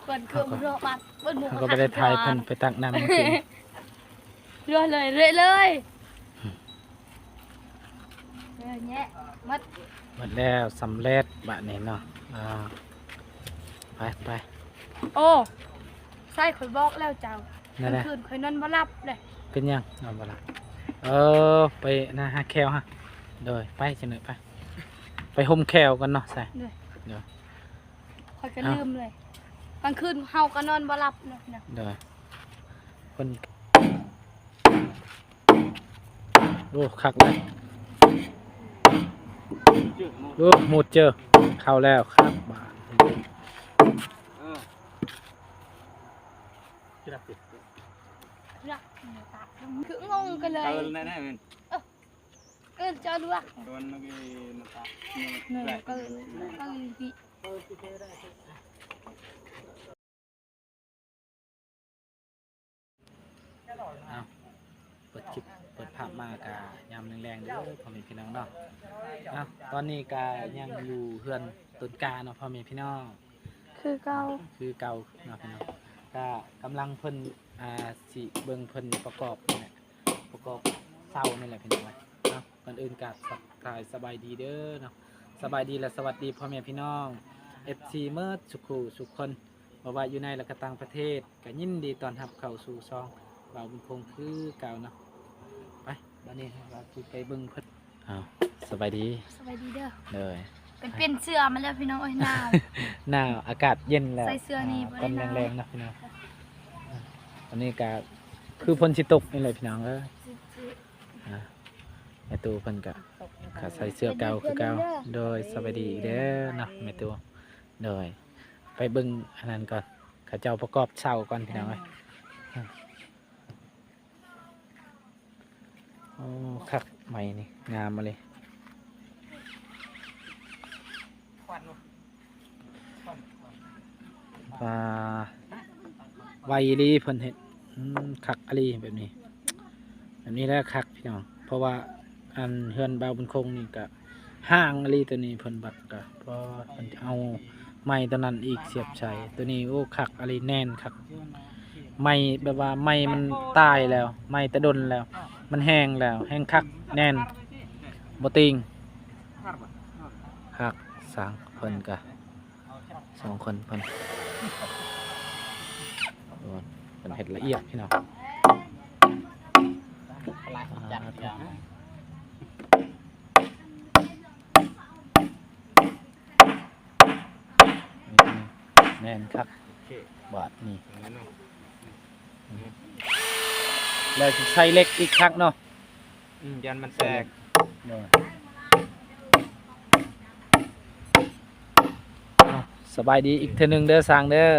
เปิดเครื่องเรือบัดเปิดหมู เขาก็ไปได้ทายเพิ่นไปตักน้ำมากิน เรือเลยเลยแง่มัด หมดแล้วสำเร็จบะนี้เนาะไป โอ้ใส่ข่อยบอกแล้วเจ้า นั่นแหละ คืนข่อยนอนบ่หลับเลย เป็นยังนอนบ่หลับไปนะฮะแคลฮะโดยไปเสนอไปห่มแคลกันเนาะใส่เดี๋ยว ข่อยก็ลืมเลยกลางคืนเฮาก็นอนบ่หลับเนาะ เดี๋ยวคนโอ้คักเลยโอ้หมดเจอเข้าแล้วครับบาท รักเนี่ยตาคืองงกันเลย Kalau nenek men. เจ้าลวก Tuan lagi nata. เนยก็พี่ เอาเปิดคลิปเปิดภาพมากะยามแรงๆเด้อพ่อแม่พี่น้องเนาะเอาตอนนี้กะยังอยู่เฮือนต้นกาเนาะพ่อแม่พี่น้อง คือเก่า คือเก่าเนาะพี่น้องก็กำลังเพิ่นสิเบิ่งเพิ่นประกอบนี่แหละประกอบเสานี่แหละพี่น้องเนาะก่อนอื่นก็ทักทายสบายดีเด้อเนาะสบายดีและสวัสดีพ่อแม่พี่น้อง FC เมิดสุขคนบ่ว่าอยู่ในและก็ต่างประเทศก็ยินดีต้อนรับเข้าสู่ช่องบ่าวบุญคงคือเก่าเนาะไปบัดนี้เราสิไปเบิ่งเพิ่นอ้าวสบายดี สบายดีเด้อ เลย เป็นเสื้อมาแล้วพี่น้องโอ้ยหนาว หนาวอากาศเย็นแล้ว ใส่เสื้อนี่บ่ได้ กำ ห ลั นาง ว แรงนะพี่น้องตอนนี้ก็คือฝนสิตกนี่เลยพี่น้องแม่ตูเพิ่นก็ใส่เสื้อเก่าคือเก่าโดยสบายดีอีกเด้อเนาะแม่ตูโดยไปเบิ่งอันนั้นก่อนเขาเจ้าประกอบเสาก่อนพี่น้องเอ้ยโอ้คักใหม่นี่งามมาเลยไวรีเพิ่นเห็ดคักอลีแบบนี้แล้วคักพี่น้องเพราะว่าอันเฮือนบ่าวบุญคงนี่ก็ห้างอลีตัวนี้เพิ่นบัดก็เพราะเพิ่นเอาไม้ตัวนั้นอีกเสียบใส่ตัวนี้โอ้คักอลีแน่นคักไม้แบบว่าไม้มันตายแล้วไม้ตะดนแล้ว มันแห้งแล้วแห้งคักแน่นบ่ติงคักสร้างเพิ่นก็สองคนเพิ่นเป็นเห็ดละเอียดพี่น้องแน่นครับบาทนี่แล้วใช้เล็กอีกครั้งเนาะ ยันมันแตก สบายดีอีกเทื่อนึงเด้อสร้างเด้อ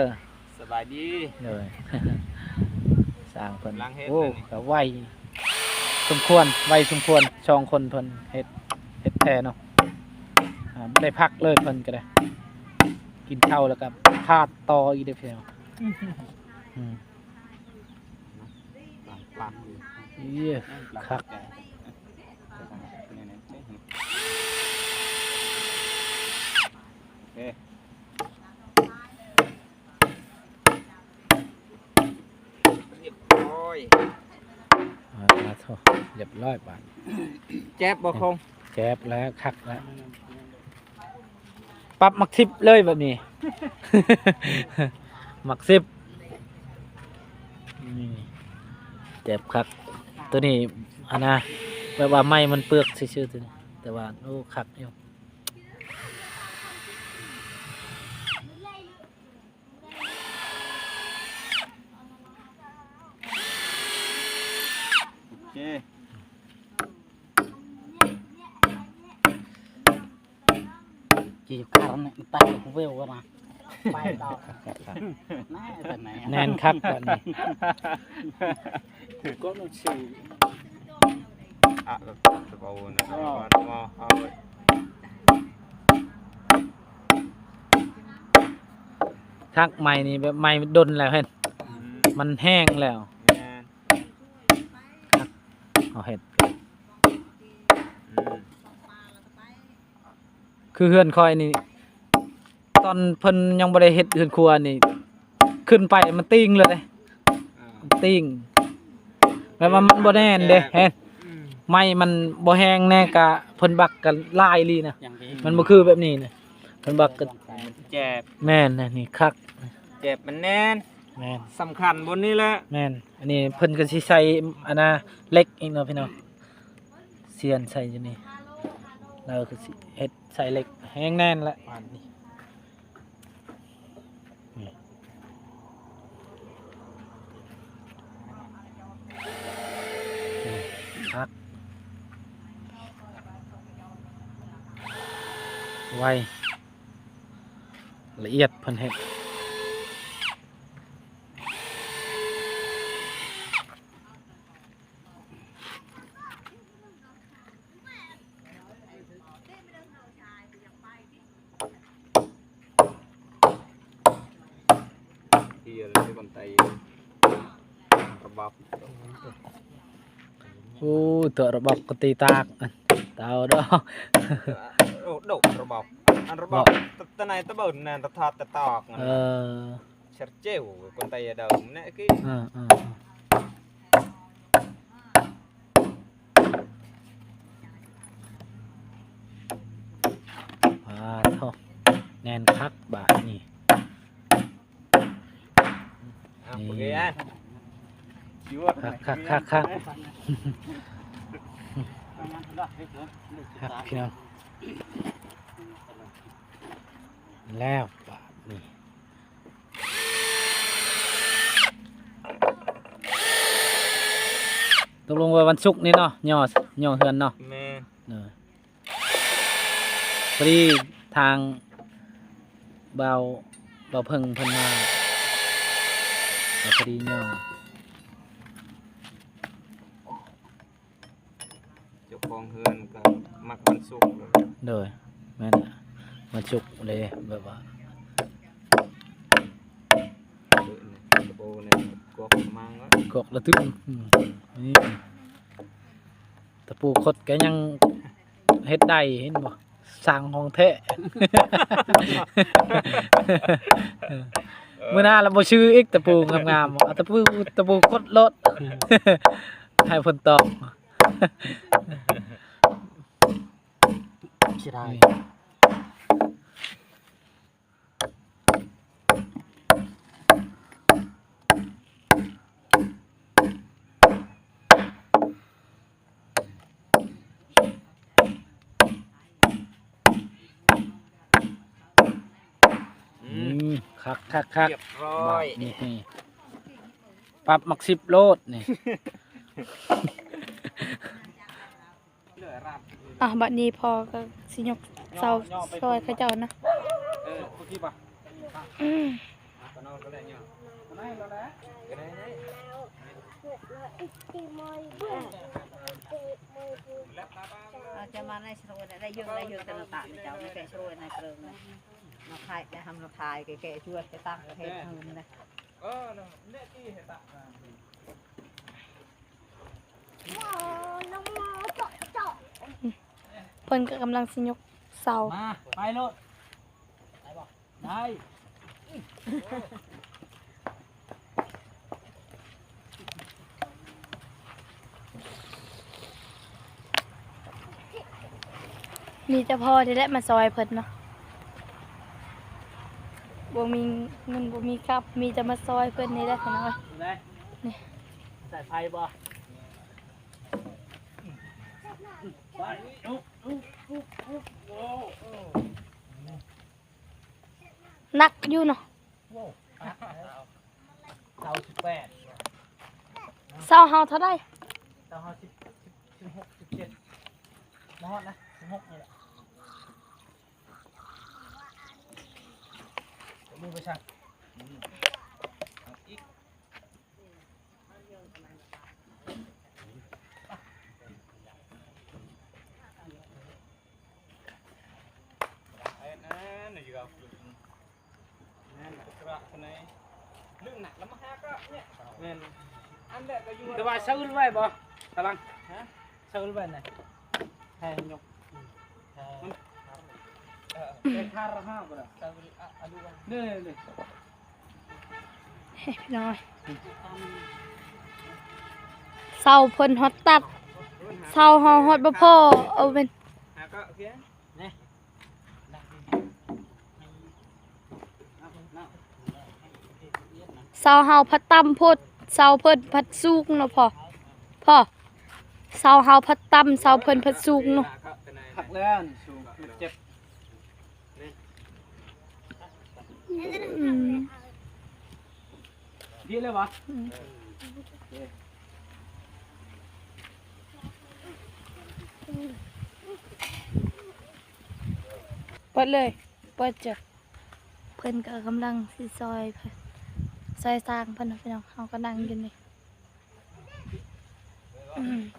สบายดี เลยสร้างเพิ่น ล้างเฮ็ด โอ้ เลยนี่ ก็ไวสมควรช่องคนเพิ่นเฮ็ดแท้เนาะไม่ได้พักเลยเพิ่นก็ได้กินข้าวแล้วก็พาดต่ออีกเด้อพี่น้องอืม ปัก เยี่ยคัก เอ๊ะ โอ้ย มาโทษเรียบร้อยบาท เจ็บบ่คง แจ๊บแล้วคักแล้วปรับมักสิบเลยแบบนี้ มักสิบนี่แจ๊บคักตัวนี้อันนะแบบว่าไม้มันเปลือกซื่อๆตัวนี้แต่ว่าโอ้คักอยู่ โอเค chỉ karena entah aku veo karena bay tao nãy giờ này แน่นคักแบบนี้ ก็มันสิอ่ะแบบจะเอาเนี่ยเอาไว้ คักไม้นี่แบบไม้ดนแล้วเห็นมันแห้งแล้ว แม่น เอาเห็ด อืม คือเฮือนคอยนี่ตอนเพิ่นยังบ่ได้เฮ็ดเฮือนครัวนี่ ขึ้นไปมันติ้งเลย อ่า มันติ้งแบบว่ามันบ่แน่นเด้เห็น อืม ไม้มันบ่แห้งแน่กะเพิ่นบักกันลายลีนะ อย่างนี้ มันบ่คือแบบนี้นะเพิ่นบักกัน เจ็บ แม่นนะนี่คัก เจ็บมันแน่น แม่น สำคัญบนนี้แหละ แม่นอันนี้เพิ่นก็สิใส่อันน่ะเล็กอีกเนาะพี่น้องเสียนใส่อยู่นี่แล้วก็สิเฮ็ดใส่เล็กแห้งแน่นละอันนี้นี่นี่คักไวละเอียดเพิ่นเฮ็ด ที่อะไรที่คนไตกระบอก โอ้ตัวระบบก็ตีตากเตาดอก โอ้ดกระบอกอันระบอกตะไหนตะเบิ่นนั่นตะทอดตะตอก เออ เชิดเจ้าคนไตเดิมเนี่ยคือ เท่าแน่นคักบาทนี่ โอเคอ่ะ คักครับพี่น้องแล้วบาทนี่ตกลงว่าวันศุกร์นี่เนาะย่อเฮือนเนาะ แม่ พอดีทางเบาเพิ่งเพิ่นมาแล้วพอดีย่อ เจ้าของเฮือนก็มักวันศุกร์เลย โดยแม่นน่ะมาจุกเลยแบบว่า กระโบเนี่ยกวกมังก็ กอกระทึกนี่ตะปูคดแกยังเฮ็ดได้เห็นบ่สร้างห้องแท้ มื้อหน้าเราบ่ชื่ออีกตะปูงามๆเอาตะปูคดรถ ให้เพิ่นตอบ ใช่ได้ คัก เรียบร้อย นี่ปรับมัก10โลดนี่ บัดนี้พอก็สิยกเสาซอยเขาเจ้านะ โอเคป่ะ อืม ก็นอนก็ได้เนี่ย ได้แล้วนะ ก็ได้ได้ จะมาในช่วยได้ยังแต่ละตาเจ้าในแกช่วยในเกลือมาขายจะทำเราขายแกช่วยจะตั้งประเทศเงินนะ เนี่ยที่เห็นตะ เพิ่นก็กำลังสิยกเสา มาไปโลดได้บ่ได้ มีแต่พอที่แหละมาซอยเพิ่นเนาะบ่มีเงินบ่มีกับมีแต่มาซอยเพิ่นนี่แหละพี่น้อย ได้ใส่ไฟบ่ไปนักอยู่เนาะ เสา18 เสาเฮาเท่าใด เสา16 17บ่ฮอดนะ16นี่แหละมือไปช่าง นั่นอยู่กับนั่นกระคนไหนเรื่องหนักแล้วมาหาก็เนี่ยเงินอันเด็กก็อยู่ แต่ว่าเซาขึ้นไว้บ่ตะลังฮะเซาขึ้นไว้ไหนแทงยกเป็นคาราห้าบ่ล่ะเซาขึ้นอ่ะดูว่านี่ ให้พี่น้อยเสาเพิ่นฮอตตัดเสาเฮาฮอตบ่พอเอาเป็น หาก็โอเค เสาเฮาพัดต่ำโพดเสาเพิ่นพัดสูงเนาะพ่อเสาเฮาพัดต่ำเสาเพิ่นพัดสูงเนาะ หักแล้วสูงเจ็บ อืม ดีเลยวะ เปิดเลยเปิดจ้ะเพิ่นก็กำลังสิซอยเพิ่นซอยสร้างเพิ่นน่ะพี่น้องเฮาก็นั่งอยู่นี่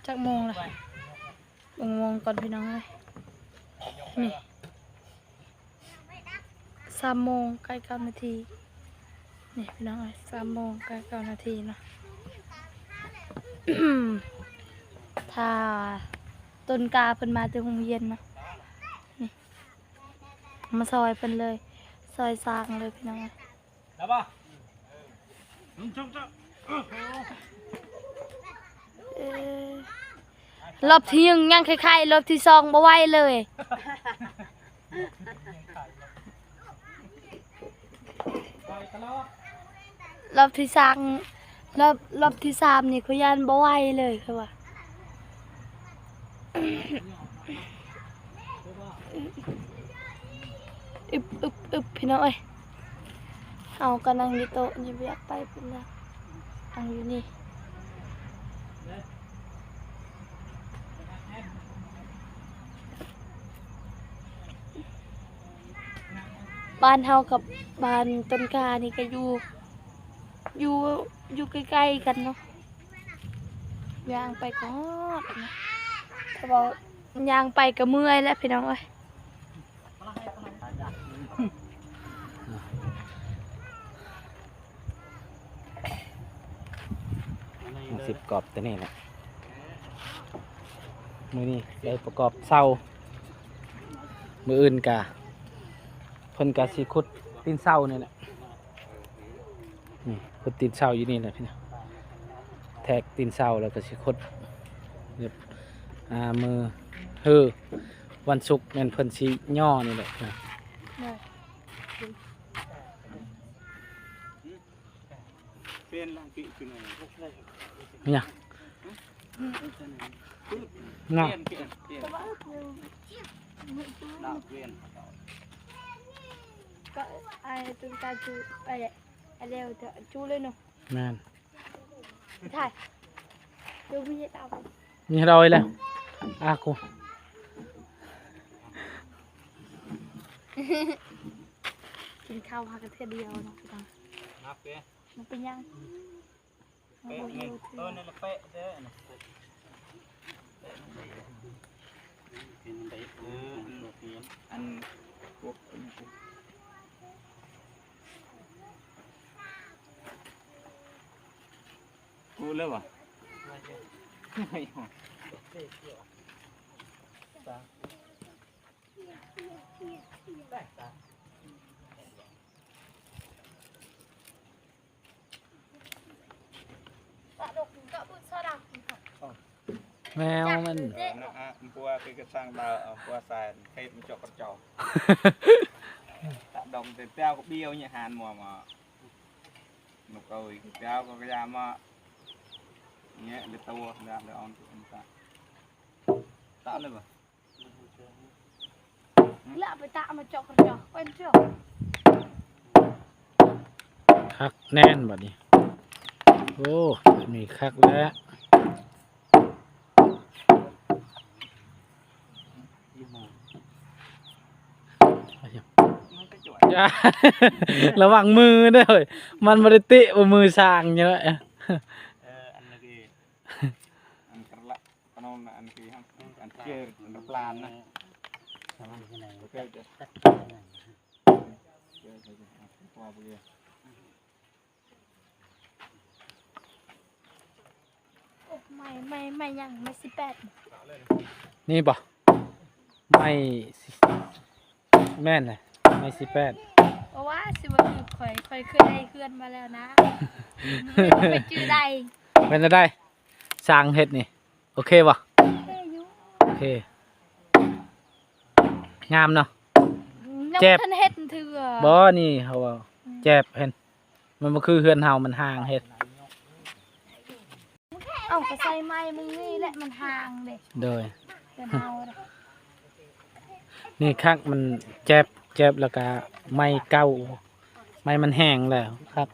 จักโมงล่ะเบิ่งโมงก่อนพี่น้องเอ้ยนี่3 โมงใกล้9 นาทีนี่พี่น้องเอ้ย3 โมงใกล้9 นาทีเนาะ ถ้าต้นกาเพิ่นมาจากโรงเรียนเนาะนี่มาซอยเพิ่นเลยซอยสร้างเลยพี่น้องเอ้ย แล้วป่ะ เอ่อรอบที่1ยังคล้ายๆรอบที่2บ่ไหวเลย รอบที่3รอบที่3นี่เขายันบ่ไหวเลยคือว่าอึบพี่น้องเอ้ยเอาก็นั่งอยู่โต๊ะนี่บ่อยากไปพุ่นนะนั่งอยู่นี่บ้านเฮากับบ้านต้นกานี่ก็อยู่ใกล้ๆกันเนาะย่างไปก็ฮอดนะถ้าบอกย่างไปก็เมื่อยแล้วพี่น้องเอ้ย 10 กรอบตัวนี้แหละมื้อนี้เลยประกอบเสามื้ออื่นกะเพิ่นกะสิขุดตีนเสานี่แหละนี่ขุดตีนเสาอยู่นี่แหละพี่น้องแทกตีนเสาแล้วก็สิขุดเรียบมือวันศุกร์แม่นเพิ่นสิย่อนี่แหละนะ เป็นลังปีขึ้นมา เนี่ยเนาะ เปลี่ยนดาวเวียน ก็ไอ้ต้นกาจูไอ้เร็วเถอะจูเลยเนาะ แม่น ถ่ายดูมีดาว มีรอยแล้วกู กินข้าวหากันเทื่อเดียวเนาะพี่น้อง นับเป๊ะ มันเป็นยัง เป๊ะนี่นั่นละเป๊ะเด้ออันพวกกูเลยวะไม่หรอ แมวมัน ปัวคือกระชังดาวปัวสายเทปมันจอกกระจอกตัดดงแต่เต้าก็เบี้ยวเนี่ยหานมัวมาหนุกเอาอีกเต้าก็กระยามาเนี่ยเดือดตัวเดือดอ่อนตัวตัดเลยป่ะ ละไปตะมาจอกกันจอกเป็นเจ้า คักแน่นบัดนี้โอ้มีคักแล้วอย่า ระวังมือเด้อมันบ่ได้เตะว่ามือสร้างเยอะ อันนี้อันกระละขนมอันที่อันเชื่ออันปลานะโอเคเดี๋ยวพอไปเลย ไม่ยังไม่18 นี่บ่ไม่แม่นเลยไม่18 เพราะว่าสิบ่คือข่อยเคยได้เพื่อนมาแล้วนะไปจื้อได้ เป็นจะได้สร้างเฮ็ดนี่โอเคบ่ เอ้ยอยู่ โอเคงามเนาะ ยัง เจ็บ บ่ทันเฮ็ดเถื่อ บ่นี่เขาว่าเจ็บเห็นมันบ่คือเฮือนเฮามันห่างเฮ็ด เอ้าก็ใส่ไม้มึงนี่แหละมันห่างเด้ โดย เดี๋ยวเฮาเด้ นี่คักมันเจ็บแล้วก็ไม้เก่าไม้มันแห้งแล้วครับ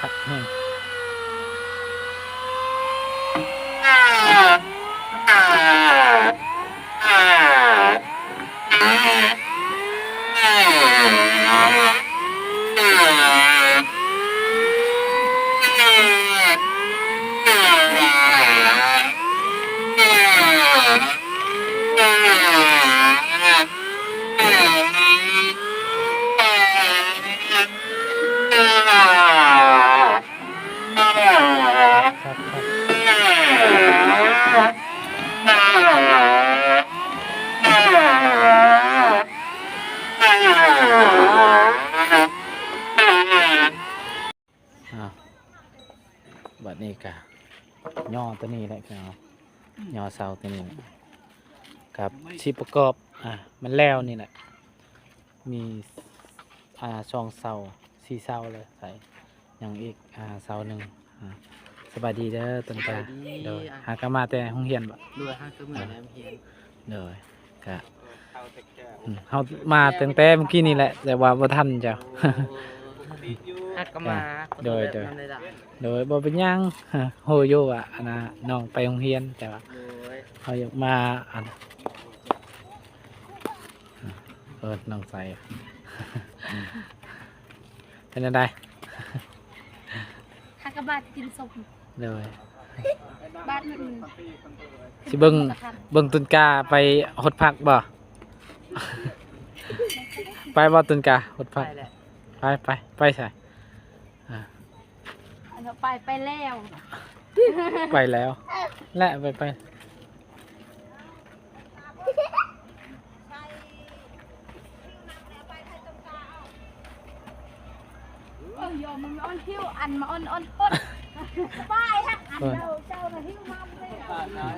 คักแห้ง ครับบัดนี้กะย่อตัวนี้แหละพี่น้องย่อเสาตัวนี้ครับที่ประกอบมันแล้วนี่แหละมีช่องเสา4เสาเลยใส่อย่างอีกเสาหนึ่งสบายดีเด้อต้นกาโดยหากนมาแต่ห้องเรียนบ่ ด้วยห้างก็เหมือนแล้วเพียน โดยกะ เอาแต่แก่ เฮามาตั้งแต่เมื่อกี้นี่แหละแต่ว่าบ่ทันจ้ะ ดีอยู่ ฮักก็มา โดยโดยบ่เป็นหยังโหอยู่น้องไปโรงเรียนแต่ว่า โดย เขาอยากมาน้องใส่ เป็นอะไร ฮักกะบาดกินสม เลย บ้านมัน สิเบิ่งตุนกาไปหดผักบ่ ไปบ่ตุนกาหดผัก ใช่แหละ ไปใส่ อันต่อไปแล้ว ไปแล้วและไป เอ้ยอมมันอ้อนหิ้วอันมาอ้อนพดไปฮะอันเจ้าน่ะหิ้วมาเลย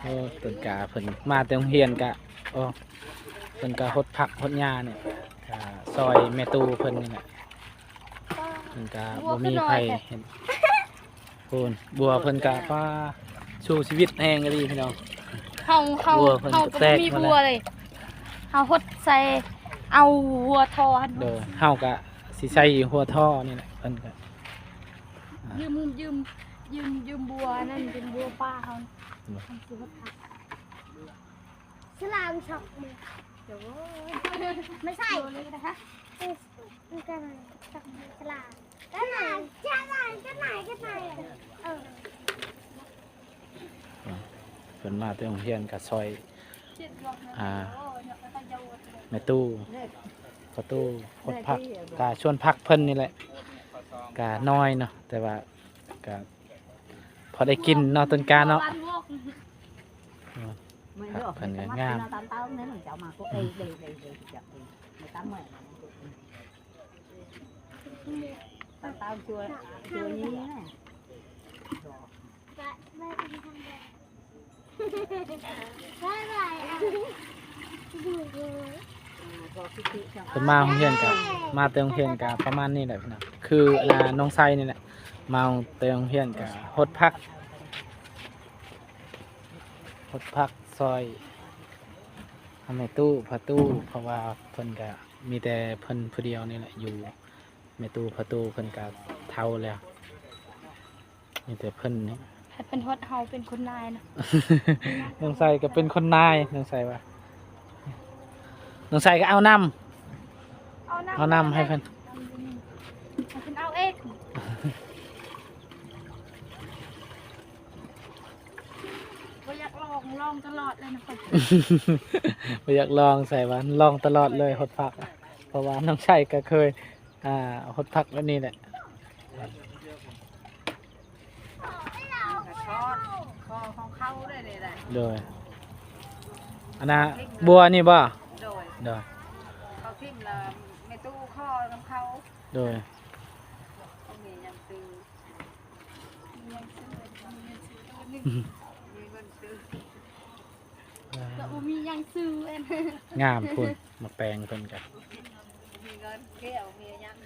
โอ้ตุนกาเพิ่นมาแต่โรงเรียนกะโอ้เพิ่นกะหดผักหดหญ้าเนี่ยซอยแม่ตูเพิ่นนี่แหละเพิ่นกะบ่มีไผเห็นพูนบัวเพิ่นกะว่าสู้ชีวิตแห้งก็ดีพี่น้อง เฮา วัวเพิ่น ก็ แตก มี มาแล้ว บัวเลยเฮาหดใส่เอาวัวทอหัน โดยเฮากะสิใส่หัวท่อนี่แหละเพิ่นกะ ยืมบัวนั่นเป็นบัวป้าเฮาฉลามช็อกมือเดี๋ยวไม่ใช่เลยนะคะมันก็ช็อกมือฉลามก็ไหนเพิ่นมาแต่โรงเรียนกะซอยแม่ตู้ก็ตู้หดผักกะชวนผักเพิ่นนี่แหละกะน้อยเนาะแต่ว่ากะพอได้กินเนาะต้นกาเนาะ Mình được, phần mắt ngam. nó tám tao nếu mình cháu mà có đây chặt thì 18 mẹ tám tao chưa như thế này có cái chị chẳng เพิ่นมาโรงเรียนกะมาแต่โรงเรียนกะประมาณนี้แหละพี่น้องคือน้องไซนี่แหละมาแต่โรงเรียนกะหดผัก หดพักซอยทำให้ตู้พอตู้เพราะว่าเพิ่นก็มีแต่เพิ่นผู้เดียวนี่แหละอยู่แม่ตู้พอตู้เพิ่นก็เฒ่าแล้วมีแต่เพิ่นนี่ ให้เป็นฮอดเฮาเป็นคนนายนะ น้องใส่ก็เป็นคนนายน้องใส่ว่าน้องใส่ก็เอานำเอานำให้เพิ่น ให้เพิ่นเอาเองบ่อยากลองตลอดเลยนะเพิ่น บ่อยากลองใส่ว่าลองตลอดเลยหดพักอะเพราะว่าน้องใส่ก็เคยหดพักแบบนี้แหละ ทอดคอของเขาได้เลยแหละ โดยอันน่ะบัวนี่บ่ โดย โดย เขาทิ่มละไม่ตู้ข้อของเขา โดย เขามียังซื้อมีเงินซื้อแล้วบ่มีหยังซื้อเอง งามพุ่นมาแปลงเพิ่นกัน มีเงินเกี่ยวมียัง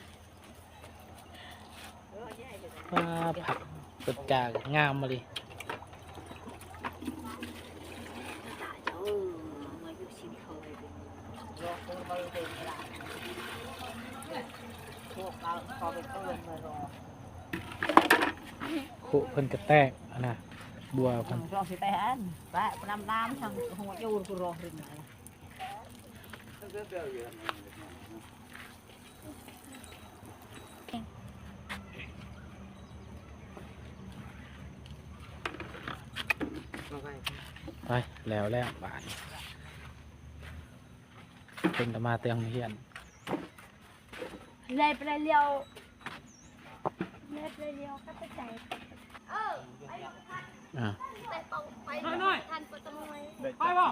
ผักตุดกากงามมาดิ มาอยู่ชิมเคยรอคนมาเดินเวลาพวกเราพอเป็นเพื่อนมารอ ขุเพิ่นกระแตกอันน่ะบัวเพิ่น รอสิแต่อันแปะน้ำน้ำทางหัวยูนกูรอริมอะไร ไปแล้วบาดเพิ่นก็มาเตียงเฮียน เลยไปเลยเลี้ยวเลยไปเลยเลี้ยวก็ไปใจ อ่า แต่เป่าไปหน่อยทันปตมวย ไปบ่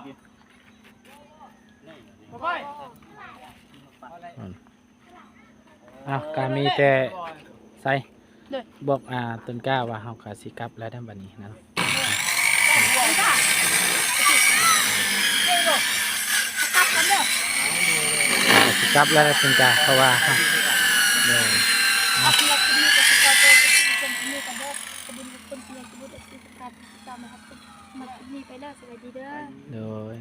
ก็มีแต่ใส่บอกต้นกล้าว่าเฮาก็สิกลับแล้วในบัดนี้นะสิกลับแล้วต้นกล้าเพราะว่าเดี๋ยว เอาเพียงคนนี้ก็จะกลายเป็นคนที่มีกันเด้อขบุญคนเพียงขบุญที่สำคัญตามนะครับมาที่นี่ไปแล้วสวัสดีเด้อ โดย